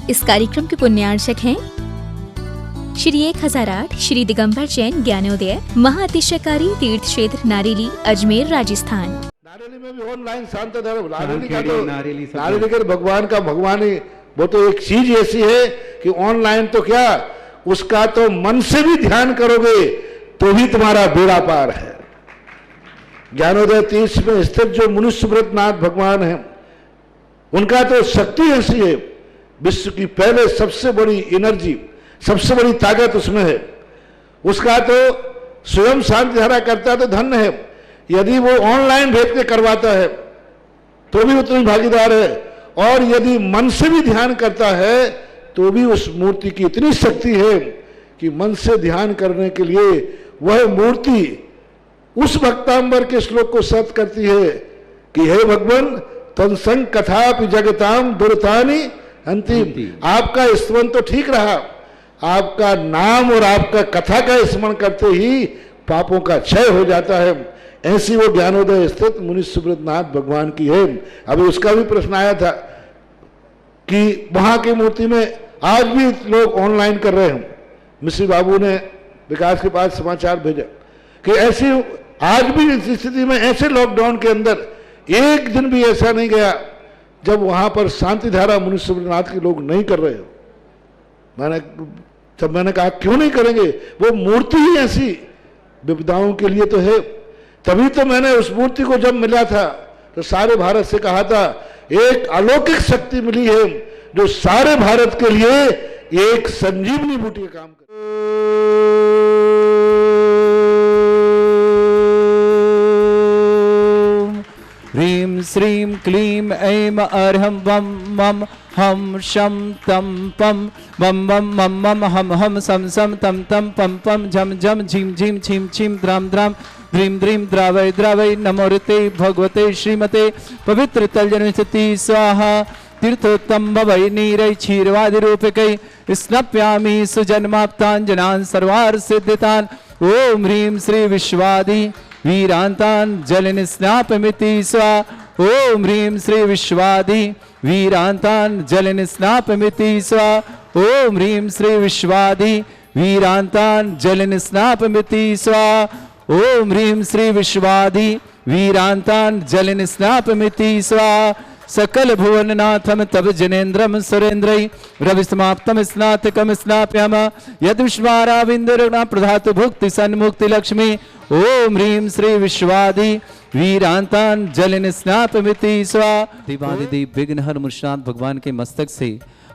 इस कार्यक्रम के पुण्यार्चक हैं श्री 1008 श्री दिगंबर जैन ज्ञानोदय महाअतिशयकारी तीर्थ क्षेत्र नारेली अजमेर राजस्थान। नारेली में भी ऑनलाइन शांत धर्म नारेली का भगवान का भगवान ही वो तो एक चीज ऐसी है कि ऑनलाइन तो क्या उसका तो मन से भी ध्यान करोगे तो भी तुम्हारा बेड़ा पार है। ज्ञानोदय तीर्थ में स्थित जो मुनि सुब्रतनाथ भगवान है उनका तो शक्ति ऐसी है, विश्व की पहले सबसे बड़ी एनर्जी सबसे बड़ी ताकत उसमें है। उसका तो स्वयं शांति धारा करता तो धन्य है, यदि वो ऑनलाइन भेज के करवाता है तो भी उतनी भागीदार है, और यदि मन से भी ध्यान करता है तो भी उस मूर्ति की इतनी शक्ति है कि मन से ध्यान करने के लिए वह मूर्ति उस भक्तांबर के श्लोक को सत्य करती है कि हे भगवान तत्संग कथापि जगताम दुर्तानि अंतिम। आपका स्मरण तो ठीक रहा, आपका नाम और आपका कथा का स्मरण करते ही पापों का क्षय हो जाता है। ऐसी वो ज्ञानोदय स्थित मुनि सुब्रतनाथ भगवान की है। अभी उसका भी प्रश्न आया था कि वहां की मूर्ति में आज भी लोग ऑनलाइन कर रहे हैं। मिश्री बाबू ने विकास के पास समाचार भेजा कि ऐसी आज भी इस स्थिति में ऐसे लॉकडाउन के अंदर एक दिन भी ऐसा नहीं गया जब वहां पर शांति धारा मुनि सुब्रतनाथ के लोग नहीं कर रहे हो। मैंने कहा क्यों नहीं करेंगे, वो मूर्ति ही ऐसी विपदाओं के लिए तो है। तभी तो मैंने उस मूर्ति को जब मिला था तो सारे भारत से कहा था एक अलौकिक शक्ति मिली है जो सारे भारत के लिए एक संजीवनी बूटी का काम करे। ह्रीं श्रीं क्लीं ऐं अर्हं वं मं हम शम तम पम बम बम मम मम हम हम सम सम तम तम पम पम झम झम झीम झीम छीम छीम द्राम द्राम ध्रीम ध्रीम द्रावय द्रावय नमोरते भगवते श्रीमते पवित्र तलजनस्ति स्वाहा तीर्थोत्तम भवै नीरै क्षीरवादि रूपकै स्नप्यामि सुजन्माप्ताञ्जनान् सर्वार्थ सिद्धितान्। ओम ह्रीं श्री विश्वादि वीरांतान् जलन स्नापमिति स्वा। ओम ह्रीं श्री विश्वादि वीरांतान् जलन स्नापमिति स्वा। ओम ह्रीं श्री विश्वादि वीरांतान् जलन स्नापमिति स्वा। ओम ह्रीं श्री विश्वादि वीरांतान् जलन स्नापमिति स्वा। सकल भुवननाथम तब जनेन्द्रम सुरेन्द्रै रविसमाप्तम स्नातकम स्नाप्याम यद विश्वाराविंदुर्ना प्रधातु भुक्ति सन्मुक्ति लक्ष्मी। ओम ह्रीं श्री विश्वादि वीरांतान् जलन स्नापमिति स्वा। देवादिदेव विघ्नहर मुनिनाथ भगवान के मस्तक से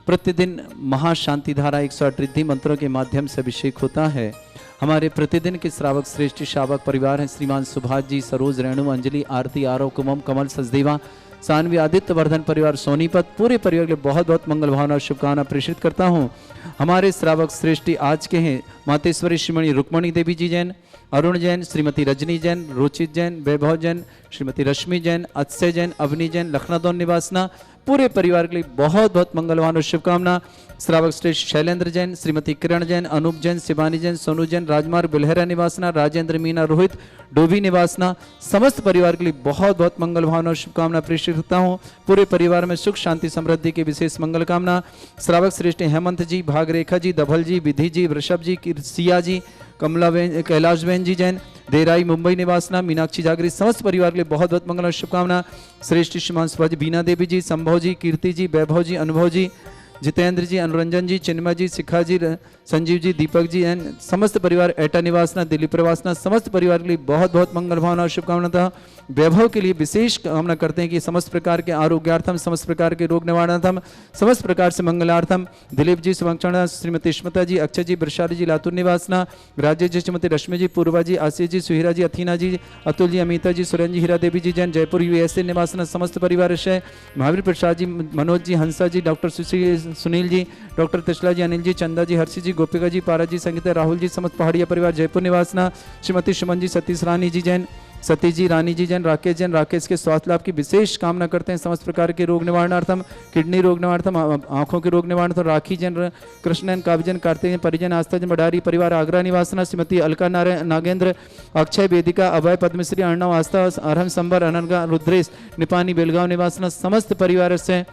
प्रतिदिन महाशांति धारा 108 रिद्धि मंत्रों के माध्यम से अभिषेक होता है। हमारे प्रतिदिन के श्रावक श्रेष्ठ श्रावक परिवार हैं श्रीमान सुभाष जी, सरोज, रेणु, अंजलि, आरती, आरव, कुमम, कमल, सचदेवा, सानवी, आदित्य वर्धन परिवार, सोनीपत, पूरे परिवार के लिए बहुत बहुत मंगल भावना और शुभकामना प्रेषित करता हूँ। हमारे श्रावक श्रेष्ठी आज के हैं मातेश्वरी श्रीमणी रुक्मणी देवी जी जैन, अरुण जैन, श्रीमती रजनी जैन, रोचित जैन, वैभव जैन, श्रीमती रश्मि जैन, अक्षय जैन, अवनी जैन, लखनऊ निवासना, पूरे परिवार के लिए बहुत बहुत मंगलवान और शुभकामना। श्रावक श्रेष्ठ शैलेंद्र जैन, श्रीमती किरण जैन, अनूप जैन, शिवानी जैन, सोनू जैन, राजमार्ग बिलहरा निवासना, राजेंद्र, मीना, रोहित, डोभी निवासना, समस्त परिवार के लिए बहुत बहुत मंगल भावना और शुभकामना प्रेषित करता हूँ। पूरे परिवार में सुख शांति समृद्धि की विशेष मंगल कामना। श्रावक श्रेष्ठ हेमंत जी, भागरेखा जी, धवल जी, विधि जी, वृषभ जी, सिया जी, कमला बेन, कैलाश बेन जी जैन, देराई मुंबई निवासना, मीनाक्षी जागरी, समस्त परिवार के लिए बहुत बहुत मंगल और शुभकामना। श्रेष्ठ श्रीमान सुभाष, बीना देवी जी, संभव जी, कीर्ति जी, वैभव जी, अनुभव जी, जितेंद्र जी, अनुरंजन जी, चिन्मय जी, शिखा जी, संजीव जी, दीपक जी एंड समस्त परिवार, एटा निवासना, दिल्ली प्रवासना, समस्त परिवार के लिए बहुत बहुत मंगल भावना और शुभकामना था। वैभव के लिए विशेष कामना करते हैं कि समस्त प्रकार के आरोग्यार्थम, समस्त प्रकार के रोग निवारणार्थम, समस्त प्रकार से मंगलार्थम दिलीप जी, शुभंक्षण, श्रीमती स्मृता जी, अक्षय जी, वृषाली जी, लातूर निवासना, राजेश जी, श्रीमती रश्मि जी, पूर्वा जी, आशीष जी, सुहिरा जी, अथीना जी, अतुल जी, अमिता जी, सुरेंद्र जी, हीरा देवी जी जैन, जयपुर यूएसए निवासना, समस्त परिवार से महावीर प्रसाद जी, मनोज जी, हंसा जी, डॉक्टर सुनील जी, डॉक्टर तिशला जी, अनिल जी, चंदा जी, हर्षी जी, गोपिका जी, पारा जी, संगीता, राहुल जी, समस्त पहाड़िया परिवार, जयपुर निवासना, श्रीमती सुमन जी, सतीश रानी जी जैन, सतीश जी, रानी जी जैन, राकेश के स्वास्थ्य लाभ की विशेष कामना करते हैं। समस्त प्रकार के रोग निवारणार्थम, किडनी रोग निवारणार्थम, आंखों के रोग निवारणार्थम, राखी जैन, कृष्णन, काव्यजन, कार्तिक परिजन, आस्था जन, बडारी परिवार, आगरा निवासना, श्रीमती अलका नागेंद्र, अक्षय, वेदिका, अभय, पद्मश्री, अर्णव, आस्था, अरहम, संबर, अनंगा, रुद्रेश, निपानी, बेलगांव निवासना, समस्त परिवार से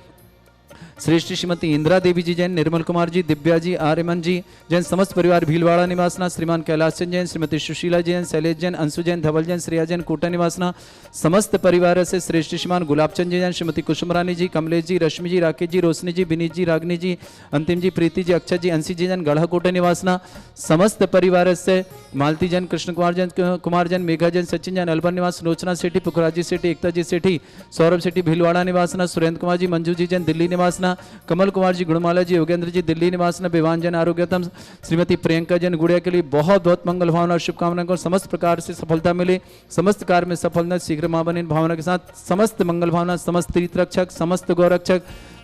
श्रेष्ठ श्रीमती इंदिरा देवी जी जैन, निर्मल कुमार जी, दिव्या जी, आर्यमन जी जैन, समस्त परिवार भीलवाड़ा निवासना, श्रीमान कैलाश चंद जैन, श्रीमती सुशीला जैन, शैलेश जैन, अंशु जैन, धवल जैन, श्रेया जैन, कोटा निवासना, समस्त परिवार से श्रेष्ठ श्रीमान गुलाब चंद जैन, श्रीमती कुसुम रानी जी, कमलेश जी, रश्मि जी, राकेश जी, रोशनी जी, विनीत जी, रागनी जी, अंतिम जी, प्रीति जी, अक्षय जी, अंशी जी जैन, गढ़ा कोटा निवासना, समस्त परिवार से मालती जैन, कृष्ण कुमार जैन, मेघा जैन, सचिन जैन, अलबर निवास, लोचना सेठी, पुखराजी सेठी, एकता जी सेठी, सौरभ सेठी भीलवाड़ा निवासना, सुरेंद्र कुमार जी, मंजू जी जैन, दिल्ली निवासना, कमल कुमार जी, गुणमाला जी, योगेंद्र जी, दिल्ली निवासना, विवान जैन, आरोग्यतम, श्रीमती प्रियंका जैन गुड़िया के लिए बहुत बहुत मंगल भावना और शुभकामनाएं को समस्त प्रकार से सफलता मिले, समस्त कार्य में सफलता शीघ्र मां बने भावना के साथ समस्त मंगल भावना, समस्त तीर्थ रक्षक, समस्त गौरक्षक,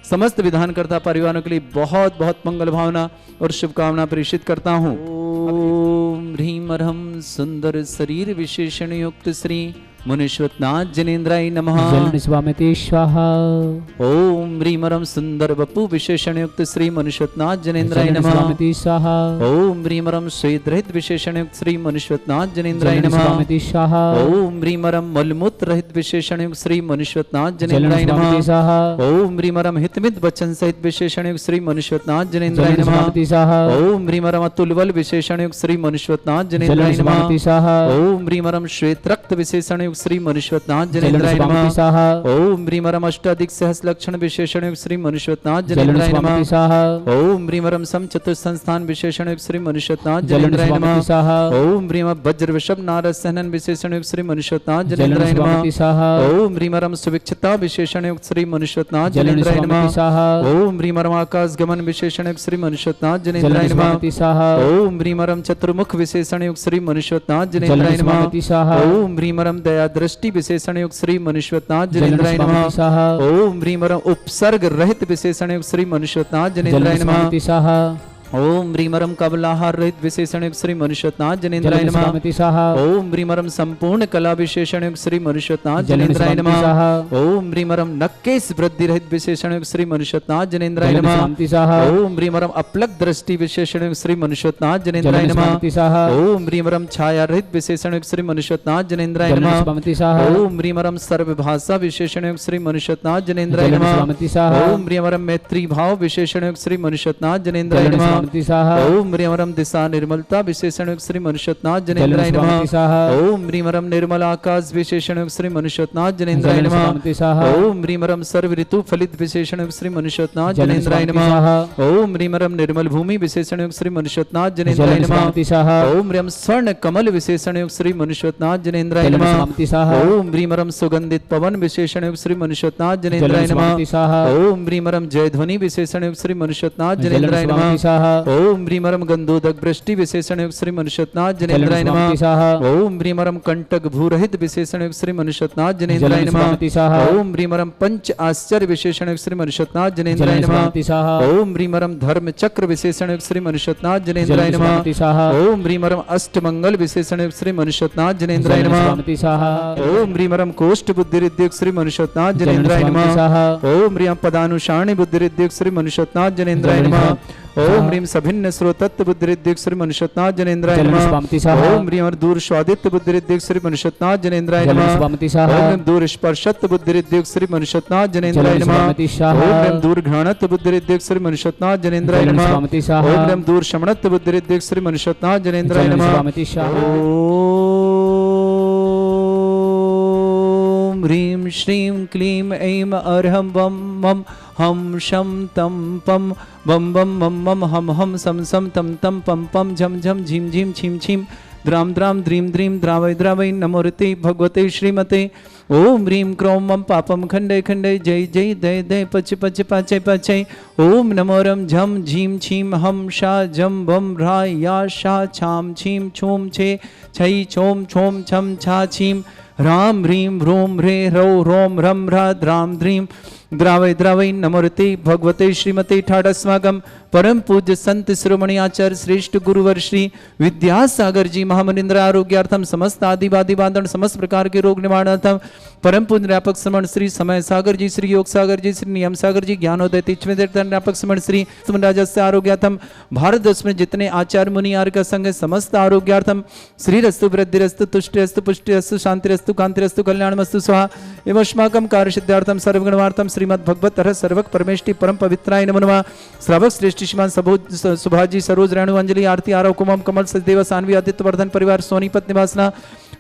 समस्त विधानकर्ता परिवारों के लिए बहुत बहुत मंगल भावना और शुभकामना प्रेषित करता हूँ। ओम ह्रीम अर्हम सुंदर शरीर विशेषण युक्त श्री मुनीश्वरनाथ जनेन्द्राय नमः। जलनिस्वामिते स्वाहा। ओम ह्रीमरम सुंदर वपु विशेषण युक्त श्री मुनीश्वरनाथ जनेन्द्राय नमः। जलनिस्वामिते स्वाहा। ओम ह्रीमरम श्वेत विशेषण युक्त श्री मुनीश्वरनाथ जनेन्द्राय नमः। जलनिस्वामिते स्वाहा। ओम ह्रीमरम मलमूत्र रहित विशेषण युक्त श्री मुनीश्वरनाथ जनेन्द्राय नमः। जलनिस्वामिते स्वाहा। ओम ह्रीमरम हितमित वचन सहित विशेषण युक्त श्री मुनीश्वरनाथ जनेन्द्राय नमः। जलनिस्वामिते स्वाहा। ओम ह्रीमरम अतुलबल विशेषण युक्त श्री मुनीश्वरनाथ जनेन्द्राय नमः। जलनिस्वामिते स्वाहा। ओम ह्रीमरम श्वेत रक्त विशेषण युक्त श्री मुनीश्वरनाथ जनेन्द्राय नमः। जलनिस्वामिते स्वाहा। ओम ह्रीमरम अष्टाधिक सहस लक्षण विशेषण युक्त श्री मुनीश्वरनाथ जनेन्द्राय जलनिस्वामिते नमः। स्वाहा। ओम ह्रीमरम सम चतुर्थ संस्थान विशेषण युक्त श्री मुनीश्वरनाथ जनेन्द्राय जलनिस्वामिते नमः। स्वाहा। ओम ह्रीमरम वज्र वृषभ नारद सहनन विशेषण युक्त श्री मुनीश्वरनाथ जनेन्द्राय नमः। जलनिस्वामिते स्वाहा। ओम ह्रीमरम सुविक्षता विशेषण युक्त श्री मुनीश्वरनाथ जनेन्द्राय जलनिस्वामिते नमः। स्वाहा। ओम ह्रीमरम आकाश गमन विशेषण युक्त श्री मुनीश्वरनाथ जनेन्द्राय नमः। जलनिस्वामिते स्वाहा। ओम ह्रीमरम चतुर्मुख विशेषण युक्त श्री मुनीश्वरनाथ जनेन्द्राय नमः। जलनिस्वामिते स्वाहा। ओम ह्रीमरम दया दृष्टि विशेषण युक्त श्री मुनीश्वरनाथ जनेन्द्राय नमः। जलनिस्वामिते स्वाहा। ओम ह्रीमरम उपसर्ग रहित विशेषण युक्त श्री मुनीश्वरनाथ जनेन्द्राय नमः। जलनिस्वामिते स्वाहा। ओम ह्रीमरम कबलाहार रहित विशेषण युक्त श्री मुनीश्वरनाथ जनेन्द्राय नमः। जलनिस्वामिते स्वाहा। ओम ह्रीमरम संपूर्ण कला विशेषण युक्त श्री मुनीश्वरनाथ जनेन्द्राय जलनिस्वामिते नमः। स्वाहा। ओम ह्रीमरम नक्केश वृद्धि रहित विशेषण युक्त श्री मुनीश्वरनाथ जनेन्द्राय नमः। जलनिस्वामिते स्वाहा। ओम ह्रीमरम अपलक दृष्टि विशेषण युक्त श्री मुनीश्वरनाथ जनेन्द्राय नमः। जलनिस्वामिते स्वाहा। ओम ह्रीमरम छाया रहित विशेषण युक्त श्री मुनीश्वरनाथ जनेन्द्राय नमः। जलनिस्वामिते स्वाहा। ओम ह्रीमरम सर्वभाषा विशेषण युक्त श्री मुनीश्वरनाथ जनेन्द्राय नमः। जलनिस्वामिते स्वाहा। ओम ह्रीमरम मैत्री भाव विशेषण युक्त श्री मुनीश्वरनाथ जनेन्द्राय नमः। जलनिस्वामिते स्वाहा। ओम ह्रीमरम दिशा निर्मलता विशेषण युक्त श्री मुनीश्वरनाथ जनेन्द्राय नमः। जलनिस्वामिते स्वाहा। ओम ह्रीमरम निर्मल आकाश विशेषण युक्त श्री मुनीश्वरनाथ जनेन्द्राय नमः। जलनिस्वामिते स्वाहा। ओम ह्रीमरम सर्व ऋतु फलित विशेषण युक्त श्री मुनीश्वरनाथ जनेन्द्राय जलनिस्वामिते नमः। स्वाहा। ओम ह्रीमरम निर्मल भूमि विशेषण युक्त श्री मुनीश्वरनाथ जनेन्द्राय नमः। जलनिस्वामिते स्वाहा। ओम ह्रीम स्वर्ण कमल विशेषण युक्त श्री मुनीश्वरनाथ जनेन्द्राय नमः। जलनिस्वामिते स्वाहा। ओम ह्रीमरम सुगंधित पवन विशेषण युक्त श्री मुनीश्वरनाथ जनेन्द्राय नमः। जलनिस्वामिते स्वाहा। ओम ह्रीमरम जय ध्वनि विशेषण युक्त श्री मुनीश्वरनाथ जनेन्द्राय नमः। जलनिस्वामिते स्वाहा। ओम ह्रीमरम गंधोदक वृष्टि विशेषण युक्त श्री मुनीश्वरनाथ जनेन्द्राय नमः। जलनिस्वामिते स्वाहा। ओम ह्रीमरम कंटक भूरहित विशेषण युक्त श्री मुनीश्वरनाथ जनेन्द्राय नमः। जलनिस्वामिते स्वाहा। ओम ह्रीमरम पंच आश्चर्य विशेषण युक्त श्री मुनीश्वरनाथ जनेन्द्राय नमः। जलनिस्वामिते स्वाहा। ओम ह्रीमरम धर्म चक्र विशेषण युक्त श्री मुनीश्वरनाथ जनेन्द्राय नमः। जलनिस्वामिते स्वाहा। ओम ह्रीमरम अष्टमंगल विशेषण युक्त श्री मुनीश्वरनाथ जनेन्द्राय नमः। जलनिस्वामिते स्वाहा। ओम ह्रीमरम कोष्ठ बुद्धि रिद्युक्त श्री मुनीश्वरनाथ जनेन्द्राय जलनिस्वामिते नमः। स्वाहा। ओम ह्रीम पदानुषाणि बुद्धि रिद्युक्त श्री मुनीश्वरनाथ जनेन्द्राय नमः। ओम ह्रीम सभिन्न स्रोतत्व बुद्धि रिद्युक्त श्री मुनीश्वरनाथ जनेन्द्राय नमः। जलनिस्वामिते स्वाहा। ओम ह्रीम दूर स्वादित्व बुद्धि रिद्युक्त श्री मुनीश्वरनाथ जनेन्द्राय नमः। जलनिस्वामिते स्वाहा। ओम दूर स्पर्शत्व बुद्धि रिद्युक्त श्री मुनीश्वरनाथ जनेन्द्राय नमः। जलनिस्वामिते स्वाहा। ओम ह्रीम दूर घ्राणत्व बुद्धि रिद्युक्त श्री मुनीश्वरनाथ जनेन्द्राय नमः। जलनिस्वामिते स्वाहा। ओम ह्रीम दूर शमणत्व बुद्धि रिद्युक्त श्री मुनीश्वरनाथ जनेन्द्राय नमः। जलनिस्वामिते स्वाहा। ओम ह्रीं श्रीं क्लीं ऐं अर्हं वं मं हम शं तं पं बम बम मम मम हम हम सम सम तम तम पम पम झम झम झीम झीम छीम छीम द्राम द्राम द्रीम द्रीम द्रावय द्रावय नमोरते भगवते श्रीमते ओम ह्रीं क्रों मम पापम खंडे खंडे जय जय दय दय पच पच पाचय पाचय ओम नमोरम झम झीम छीम हम शा जम बम भ्रा या शा छाम छीम छूम छे छै छोम छोम छम छा छीम राम ह्रीं ह्रूं ह्रे ह्रौ रोम रम ह्रा द्राम द्रीम द्रावय द्रावय नमोरते भगवते श्रीमते ठाडस्मागम परम पूज्य संत शिरोमणि आचार्य श्रेष्ठ गुरुवर श्री विद्यासागर जी महामनिंद्र आरोग्यार्थम समस्त आदि वादी बांधन समस्त प्रकार के रोग निवारणार्थम परम पूज्य व्यापक श्रमण श्री समय सागर जी श्री योग सागर जी श्री नियम सागर जी ज्ञानोदय व्यापक श्रमण श्री राजस्य आरोग्यार्थम भारत देश में जितने आचार्य मुनि आर्य का संघ समस्त आरोग्यार्थम श्री रस्तु वृद्धिरस्तु तुष्टिरस्तु पुष्टिरस्तु शांतिरस्तु शांतिरस्तु कांतिरस्तु कल्याणमस्तु स्वाहा एवस्माकं कार्यसिद्धार्थं सर्वगुणवार्थं श्रीमद्भगवत रह सर्वक परमेष्टि परम पवित्राय नमो नमः। श्रावक श्रेष्ठ श्रीमान सुभाजी सरोज रेणु अंजलि आरती आरव कुमम कमल सचदेव सानवी आदित्य वर्धन परिवार सोनीपत निवासना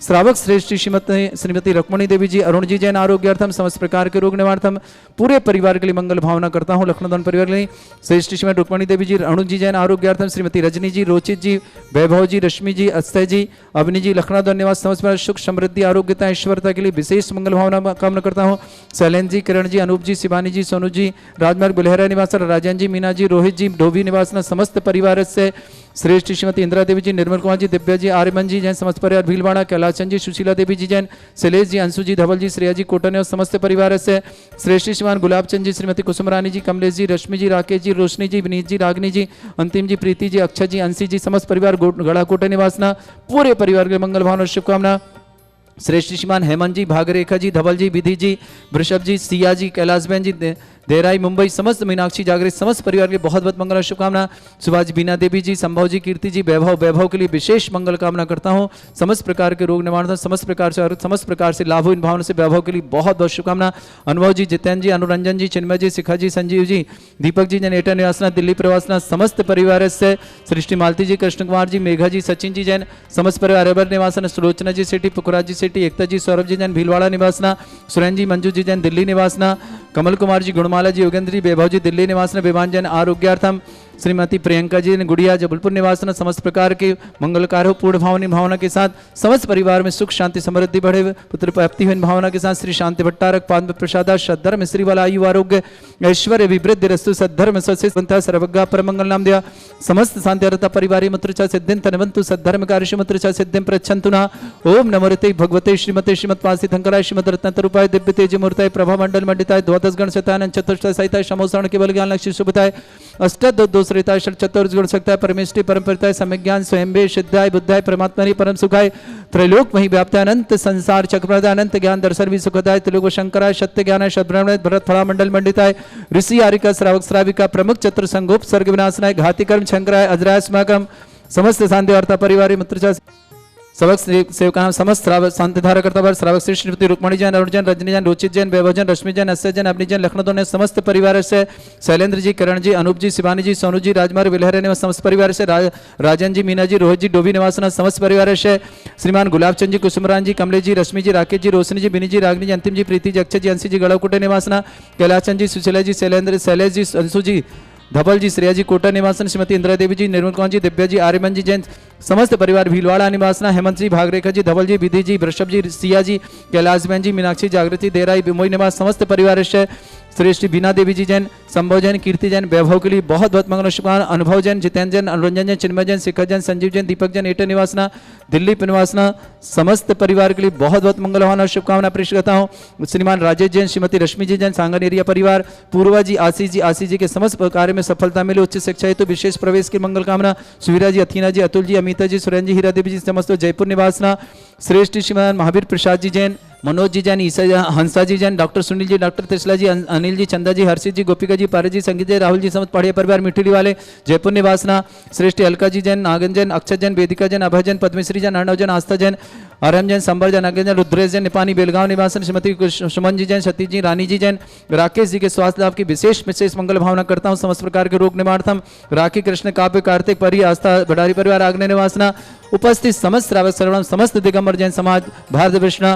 श्रावक श्रेष्ठ श्रीमती रुक्मणी देवी जी अरुण जी जैन आरोग्यार्थम समस्त प्रकार के रोग निवारणार्थम पूरे परिवार के लिए मंगल भावना करता हूँ। लखनऊ परिवार के लिए श्रेष्ठ श्रीमती रुक्मणी देवी जी अरुण जी जैन आरोग्यार्थम श्रीमती रजनी जी रोचित जी वैभव जी रश्मि जी अस्तय जी अवनी जी लखनऊ निवास समस्त सुख समृद्धि आरोग्यता ऐश्वर्यता के लिए विशेष मंगल भावना कामना करता हूँ। शैलेंद्र जी किरण जी अनूप जी शिवानी जी सोनू जी राजमार्ग बुलहरा निवास राजन जी मीना जी रोहित जी डोभी निवासना समस्त परिवार से श्रेष्ठ श्रीमती इंदिरा देवी जी निर्मल कुमार जी दिव्या जी आर्यमन जी जैन समस्त परिवार भीलवाड़ा कैलाशचंद जी सुशीला देवी जी जैन शैलेश जी अंशु जी धवल जी श्रेया जी कोटने और समस्त परिवार से श्रेष्ठ श्रीमान गुलाब चंद जी श्रीमती कुसुम रानी जी कमलेश जी रश्मि जी राकेश जी रोशनी जी विनीत जी रागनी जी अंतिम जी प्रीति जी अक्षय जी अंशी जी समस्त परिवार गढ़ा कोटे निवासना पूरे परिवार के मंगल भावना शुभकामना। श्रेष्ठ श्रीमान हेमंत जी भागरेखा जी धवल जी विधि जी वृषभ जी सिया जी कैलाश बहन जी देराई मुंबई समस्त मीनाक्षी जागृत समस्त परिवार के बहुत बहुत मंगल शुभकामना। सुभाष बीना देवी जी संभव जी कीर्ति जी वैभव के लिए विशेष मंगल कामना करता हूँ। समस्त प्रकार के रोग निवारण समस्त प्रकार से लाभ इन भावना से वैभव के लिए बहुत बहुत शुभकामना। अनुभव जी जितेंद्र जी अनुरंजन जी चिन्मय जी शिखा जी संजीव जी दीपक जी जन एटा निवासना दिल्ली प्रवासना समस्त परिवार से सृष्टि मालती जी कृष्ण कुमार जी मेघा जी सचिन जी जैन समस्त परिवार अबर निवासना सुलोचना जी सेठी पुखराज जी सेठी एकता जी सौरभ जी जैन भीलवाड़ा निवासना सुरेंद्र जी मंजू जी जैन दिल्ली निवासना कमल कुमार जी गुणमाला जी योगेंद्र जी वैभव जी दिल्ली निवासना विमान जैन आरोग्यार्थम श्रीमती प्रियंका जी ने गुड़िया जबलपुर निवासना समस्त प्रकार के मंगल कार्य पूर्ण भावना के साथ समस्त परिवार में सुख शांति समृद्धि बढ़े पुत्र प्राप्ति हुई भावना के साथ श्री शांति भट्टारक पाद प्रसाद सद्धर्म श्री वाला आयु आरोग्य ऐश्वर्य विवृद्धि रस्तु सद्धर्म सत्य सर्वज्ञा परमंगल नाम दिया समस्त शांति परिवार मुत्र सिद्धिं तनवंतु सद्धर्म कार्य मुत्र सिद्धिं प्रच्छन्तु न ओम नमोते भगवते श्रीमते श्रीमत्पासी धंकराय श्रीमद रत्नतरूपाय दिव्य तेज मूर्ताय प्रभा मंडल मंडिताय द्वादश गण शतानंद चतुष्ट सहिताय समोसरण केवल ज्ञान लक्ष्य शुभताय अष्टद दोषरिताय चतुर्थ गुण सकताय परमेष्टि परमपिताय सम्यज्ञान स्वयंभे सिद्धाय बुद्धाय परमात्मनि परम सुखाय त्रैलोक मही व्याप्ताय अनंत संसार चक्रप्रदाय अनंत ज्ञान दर्शन भी सुखदाय त्रिलोक शंकराय सत्य ज्ञान शतब्रह्मण्य भरत फला मंडल मंडिताय ऋषि आरिका श्रावक श्राविका प्रमुख चतुर संगोप सर्ग विनाशनाय घाति कर्म शंकराय अजराय स्माकम समस्त शांति वार्ता परिवार मित्र सबक सेवका समस्त शांति धारा करता श्रावक श्री श्रीमती रुक्मणी जैन अरुण जैन रजनी जैन रोचित जैन वैभव जैन रश्मि जैन अस्य जैन अवनी जैन लखनऊ ने समस्त परिवार से शैलेंद्र जी किरण जी अनूप जी शिवानी जी सोनू जी राजमार्ग विलहरे निवास समस्त परिवार से राजन जी मीना जी रोहित जी डोभी निवासना समस्त परिवार से श्रीमान गुलाब चंद जी कुसुमरान जी कमलेश जी रश्मि जी राकेश जी रोशनी जी बिनी जी रागनी जी अंतिम जी प्रीति जी अक्षय जी अंशी जी गढ़ाकोटे निवासना कैलाशचंद जी सुशीला जी शैलेंद्र शैलेश जी अंशु जी धवल जी श्रेया जी कोटा निवासन श्रीमती इंदिरा देवी जी निर्मल कुमार जी दिव्या जी आर्यमन जी जैन समस्त परिवार भीलवाड़ा निवासना हेमंत जी भागरेखा जी धवल जी विधि जी वृषभ जी सिया जी कैलाश बहन जी मीनाक्षी जागृति देराई बिमोई निवास समस्त परिवार से श्रेष्ठ बीना देवी जी जैन संभव जैन कीर्ति जैन वैभव के लिए बहुत बहुत मंगल शुभकामना। अनुभव जैन जितेंद्र जैन अनुरंजन जैन चिन्मय जैन शिखर जैन संजीव जैन दीपक जैन एटा निवासना दिल्ली निवासना समस्त परिवार के लिए बहुत बहुत मंगल भावना शुभकामना प्रेष करता हूँ। श्रीमान राजेश जैन श्रीमती रश्मि जी जैन सांगन एरिया परिवार पूर्वा जी आशीष जी के समस्त कार्य में सफलता मिले उच्च शिक्षा हेतु विशेष प्रवेश की मंगल कामना। सुवीरा जी अथीना जी अतुल जी अमिता जी सुरेंद्र जी हीरा देवी जी समस्त जयपुर निवासना श्रेष्ठ श्रीमान महावीर प्रसाद जी जैन मनोज जी जैन ईसा हंसा जी जैन डॉक्टर सुनील जी डॉक्टर तिसला जी अनिल जी चंदा जी हर्षित जी गोपिका जी पारस जी संगीत जी राहुल जी समस्त पढ़िया परिवार मिठुली वाले जयपुर निवासना श्रेष्ठ अलका जी जैन नागन जैन अक्षय जैन वेदिका जैन अभय जैन पद्मश्री जैन अर्णव जैन आस्था जैन आरएम जैन संबर जैन अग्न जैन रुद्रेश जैन निपानी बेलगांव निवासन श्रीमती सुमन जी जैन सतीश जी रानी जी जैन राकेश जी के स्वास्थ्य लाभ की विशेष मंगल भावना करता हूँ। समस्त प्रकार के रोग निवारणार्थम राखी कृष्ण काव्य कार्तिक परि आस्था भंडारी परिवार आग्नेय निवासना उपस्थित समस्त श्रावक श्रवण समस्त दिगंबर जैन समाज भारत विष्णु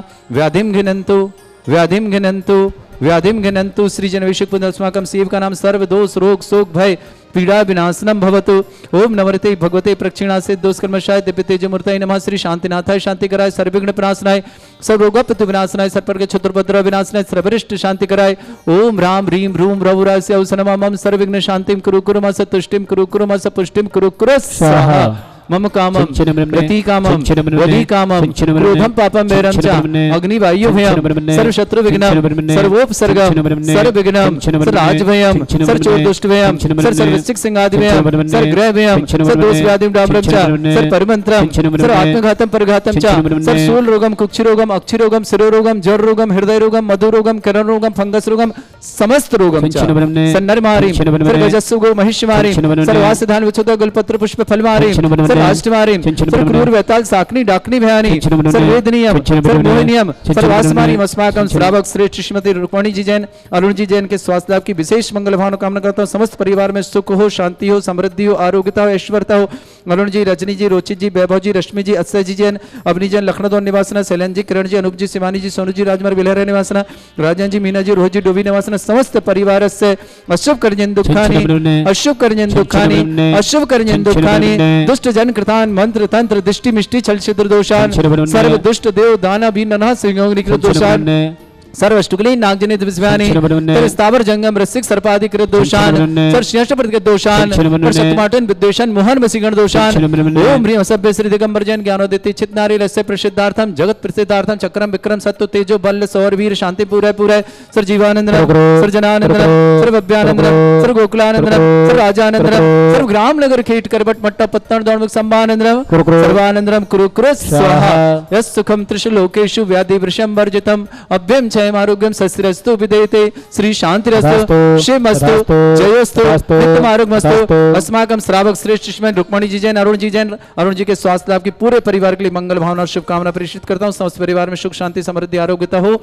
व्याधिम घिनंतु श्रीजन विशुक अस्माकं शिव का नाम सर्व दोष रोग शोक भय पीड़ा विनाशनम भवतु ओम नमरते भगवते प्रक्षिणा से दोष कर्मशाय दिव्य तेज मूर्तये नमः श्री शांतिनाथाय शांति कराय सर्वविघ्न प्रणाशनाय सर्वरोगपति विनाशनाय सर्ववर्ग चतुर्भद्र विनाशनाय सर्वरिष्ट शांति कराय ओम राम ह्रीम रूम रघुरास्य औसनम मम सर्वविघ्न शांतिम कुरु कुरु मस तुष्टिम कुरु कुरु मस पुष्टिम कुरु कुरु स्वाहा मम कामम प्रति कामम वधि कामम क्रोधम पापम मेरम च अग्निवायु भयम सर्व शत्रु विघ्नम सर्वोपसर्गम सर्व विघ्नम सर्व राज भयम सर्व चोर दुष्ट भयम सर्व सर्वसिक सिंहादि भयम सर्व ग्रह भयम सर्व दोष व्याधिम डाम्रम च सर्व परिमंत्रम सर्व आत्मघातम परघातम च सर्व शूल रोगम कुक्षि रोगम अक्षि रोगम शिरो रोगम जर रोगम हृदय रोगम मधु रोगम करण रोगम फंगस रोगम समस्त रोगम च सन्नर मारी सर्व गजस्सु गो महिष मारी सर्व वासधान विचुत गुलपत्र पुष्प फल मारी काष्ठमारीं सर्वक्रूर वेताल साकनी डाकनी भयानी सर्वेदनीयम सर्वमोहिनीयम सर्वास्मानीम अस्माकं श्रावक श्रेष्ठ श्रीमती रुक्मणी जी जैन अरुण जी जैन के स्वास्थ्य लाभ की विशेष मंगल भावना कामना करता हूँ। समस्त परिवार में सुख हो, शांति हो, समृद्धि हो, आरोग्यता हो, ऐश्वर्यता हो। अरुण जी, रजनी जी, रोचित जी, वैभव जी, रश्मि जी, अक्षय जी जैन, अवनी जैन, लखनऊ निवासना, शैलन जी, किरण जी, अनूप जी, शिवानी जी, सोनू जी, राजमार्ग बिलहरा निवासना, राजन जी, मीना जी, रोहित जी, डोभी निवासना, समस्त परिवार से अशुभ कर्जन दुखानी अशुभ कर्जन दुखानी अशुभ कर्जन दुखानी दुष्ट जन कृतान मंत्र तंत्र दृष्टि मिष्टि छल छिद्र दोषान सर्व दुष्ट देव दाना भी ननः सिंहों निकृत दोषान सर्वष्टुकली नागजनि दिव्यानि तर स्थावर जंगम रसिक सर्पाधिकृत दोषान सर श्रेष्ठ प्रतिगत दोषान पर सतमाटन विद्वेषण मोहन वसीगण दोषान ओम ह्रीं असभ्य श्री दिगंबर जैन ज्ञानोदिति चित नारी रस्य प्रसिद्धार्थम जगत प्रसिद्धार्थम चक्रम विक्रम सत्व तेजो बल सौर वीर शांति पूरे पूरे सर जीवानंदन सर जनानंदन सर भव्यानंदन सर गोकुलानंदन सर राजानंदन सर ग्राम नगर खेट करबट मट्टा पत्तन दौड़मुख संभानंदन सर्वानंदनम कुरु कुरु स्वाहा यस सुखम त्रिशलोकेषु व्याधि वृषम वर्जितम अभ्यम आरोग्यम सस्त्रस्तु विदेते श्री शांतिरस्तु शिवमस्तु जयोस्तु नित्यम आरोग्यमस्तु अस्माकं श्रावक श्रेष्ठ श्रीमती रुक्मणी जी जैन अरुण जी के स्वास्थ्य लाभ की पूरे परिवार के लिए मंगल भावना और शुभकामना प्रेषित करता हूँ। समस्त परिवार में सुख शांति समृद्धि आरोग्यता हो।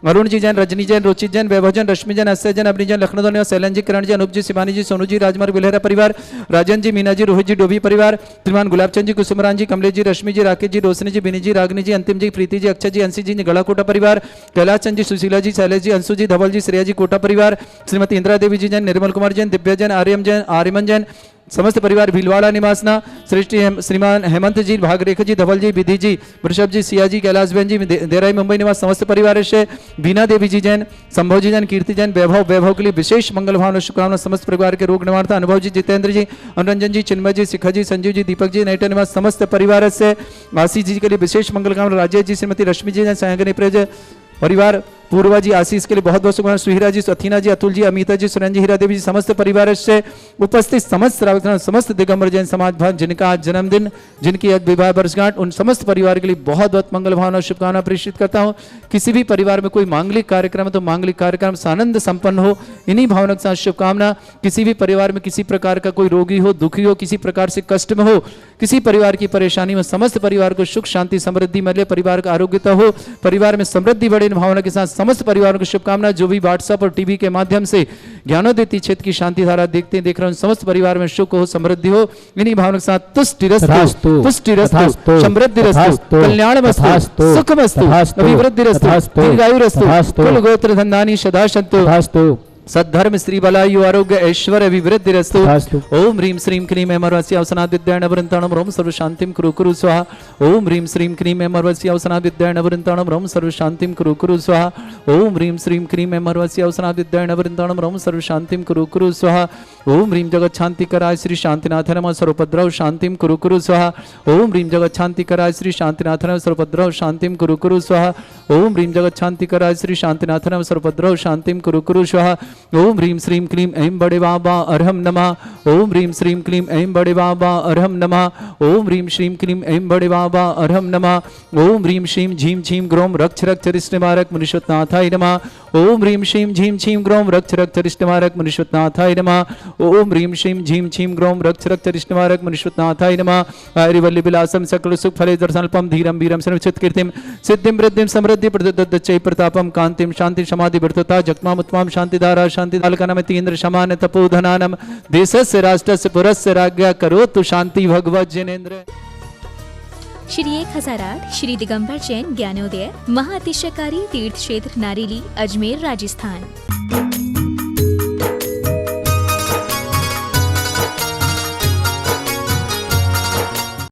अरुण जी जैन, रजनी जैन, रोचित जैन, वैभव जैन, रश्मि जैन, अक्षय जैन, अवनी जैन, लखनऊ निवासी, शैलन जी, किरण जी, अनूप जी, शिवानी जी, सोनू जी, राजमार्ग बिलहरा परिवार, राजन जी, मीना जी, रोहित जी, डोभी परिवार, श्रीमान गुलाबचंद जी, कुसुमरान जी, कमलेश जी, रश्मि जी, राकेश जी, रोशनी जी, बिनी जी, रागनी जी, अंतिम जी, प्रीति जी, अक्षय जी, अंशी जी, गलाकोटा परिवार, कैलाश चंद जी, सुशीला जी, शैलेश जी, अंशु जी, धवल जी, श्रेया जी, कोटा परिवार, श्रीमती इंदिरा देवी जी जैन, निर्मल कुमार जैन, दिव्या जैन, आर्यमन जैन, समस्त परिवार भीलवाड़ा निवासना, श्रेष्ठ श्रीमान हेमंत जी, भागरेख जी, धवल जी, विधि जी, वृषभ जी, सिया जी, कैलाश बहन जी, देराई मुंबई निवास समस्त परिवार से बीना देवी जी जैन, संभव जी जैन, कीर्ति जैन, वैभव के लिए विशेष मंगल भावना शुभकामना। समस्त परिवार के रोग निवारता अनुभव जी, जितेंद्र जी, अनुरंजन जी, चिन्मय जी, शिखा जी, संजीव जी, दीपक जी, नैटा निवास समस्त परिवार से आशीष जी के लिए विशेष मंगल कामना। राजेश जी, श्रीमती रश्मि जी जैन, सायंगनी प्रज परिवार, पूर्वा जी, आशीष के लिए बहुत बहुत शुभकामना। सुहिरा जी, अथीना जी, अतुल जी, अमिता जी, सुरंजी, हीरा देवी जी, समस्त परिवार से उपस्थित समस्त श्रावक समस्त दिगंबर जैन समाज भाग जिनका आज जन्मदिन, जिनकी आज विवाह वर्षगांठ, उन समस्त परिवार के लिए बहुत बहुत मंगल भावना शुभकामना प्रेषित करता हूँ। किसी भी परिवार में कोई मांगलिक कार्यक्रम है तो मांगलिक कार्यक्रम आनंद संपन्न हो, इन्हीं भावना के साथ शुभकामना। किसी भी परिवार में किसी प्रकार का कोई रोगी हो, दुखी हो, किसी प्रकार से कष्ट में हो, किसी परिवार की परेशानी में, समस्त परिवार को सुख शांति समृद्धि मिले, परिवार का आरोग्यता हो, परिवार में समृद्धि बढ़े, इन भावना के साथ समस्त परिवारों को शुभकामना। जो भी व्हाट्सएप और टीवी के माध्यम से ज्ञानोदिति क्षेत्र की शांति धारा देखते देख रहे हैं, समस्त परिवार में सुख हो, समृद्धि हो, इन्हीं भावना के साथ तुष्टिरस्तु पुष्टिरस्तु समृद्धिरस्तु कल्याणमस्तु सुखमस्तु अभिवृद्धिरस्तु दीर्घायुरस्तु कुल गोत्र धन्धानि सदा सन्तु सद्धर्म श्री बलायु आरोग्य ऐश्वर्य विवृद्धि रस्तु। ओम ह्रीं श्रीं क्लीं एमर्वस्य अवसनात् विद्याणवृन्ताणं रोम सर्व शांतिं कुरु कुरु स्वाहा। ओम ह्रीं श्रीं क्लीं एमर्वस्य अवसनात् विद्याणवृन्ताणं रोम सर्व शांतिं कुरु कुरु स्वाहा। ओम ह्रीं श्रीं क्लीं एमर्वस्य अवसनात् विद्याणवृन्ताणं रोम सर्व शांतिं कुरु कुरु स्वाहा। ओम ह्रीं जगत शांतिकराय श्री शांतिनाथ नमः सर्वोपद्रव शांतिं कुरु कुरु स्वाहा। ओम ह्रीं जगत शांतिकराय श्री शांतिनाथ नमः सर्वोपद्रव शांतिं कुरु कुरु स्वाहा। ओम ह्रीं जगत शांतिकराय श्री शांतिनाथ नमः सर्वोपद्रव शांतिं कुरु कुरु स्वाहा। ओम ह्रीं श्रीं क्लीं ऐं बड़े बाबा अर्हं नमः। ओम ह्रीं श्रीं क्लीं ऐं बड़े बाबा अर्हं नमः। ओम ह्रीं श्रीं क्लीं ऐं बड़े बाबा अर्हं नमः। ओम ह्रीं श्रीं झीं झीं ग्रोम रक्ष रक्ष रिष्टमारक मुनिश्वतनाथाय नमः। ओम ह्रीं श्रीं झीं झीं ग्रोम रक्ष रक्ष रिष्टमारक मुनिश्वतनाथाय नमः। ओम ह्रीं श्रीं झीं झीं ग्रोम रक्ष रक्ष रिष्टमारक मुनिश्वतनाथाय नमः। हरिवल्ली विलासम सकल सुख फले दर्शनल्पम धीरम वीरम सर्वचित कीर्तिम सिद्धिं वृद्धिं समृद्धि प्रददच्चै प्रतापम कांतिम शांति समाधि वर्तता जगमाम उत्तमाम शांतिधारा शांति दालकनम तीन्द्र शमान तपोधनानम देशस्य राष्ट्रस्य पुरस्य राज्ञा करोतु शांति भगवत जिनेन्द्र। श्री 1008 श्री दिगंबर जैन ज्ञानोदय महाअतिशयकारी तीर्थ क्षेत्र नारेली अजमेर राजस्थान।